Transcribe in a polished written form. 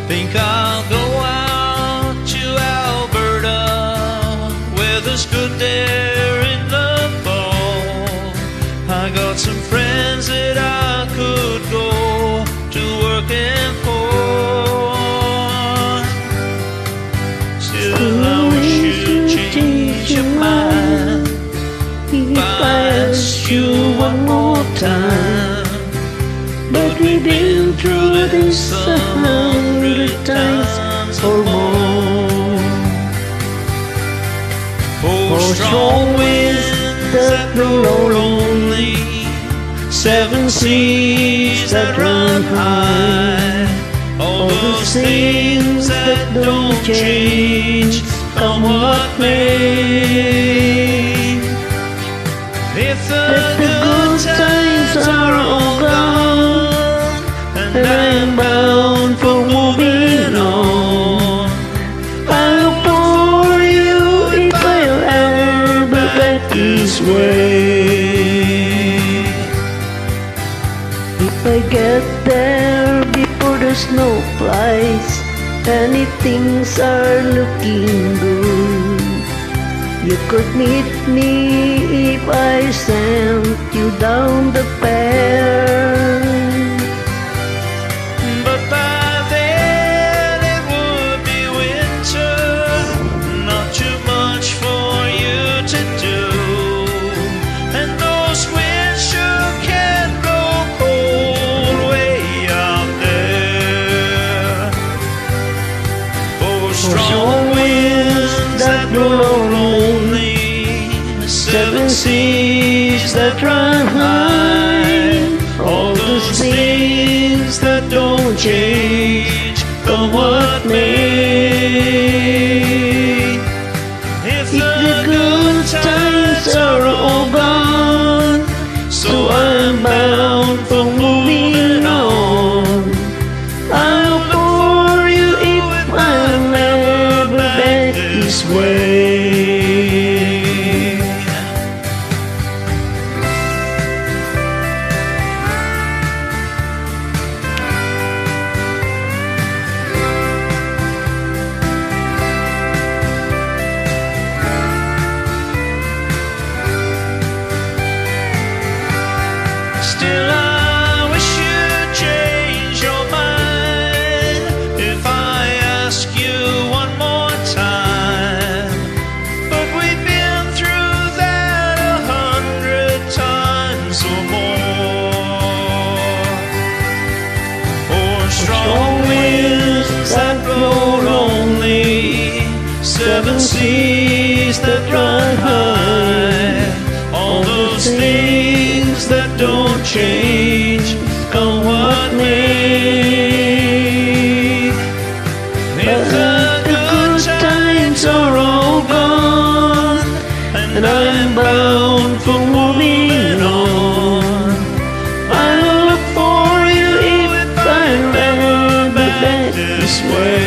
Think I'll go out to Alberta, where there's good there in the fall. I got some friends that I could go to working for. Still I wish you'd change your mind if I asked you one more time. But we've been through this 100 times or more. For strong winds that blow lonely, 7 seas that run high, all those things that don't change, come what may. If the good times are all gone, and I'm bound for moving on, I'll look for you if I'll ever back this way. If I get there before the snow flies and if things are looking good, you could meet me if I sent you down the path. But by then it would be winter, not too much for you to do, and those winds sure can blow cold way out there. For strong winds that blow lonely, 7 seas that run high, all those things that don't change, come what may. If the good times are all gone, so I'm bound for moving on, I'll look for you if I'll never back this way. Still I wish you'd change your mind if I ask you one more time. But we've been through that 100 times or more. For strong winds that blow lonely, 7 seas that run high, all those things that don't change, come what may. If the good times are all gone, and I'm bound for moving on, I'll look for you if I'll ever back this way.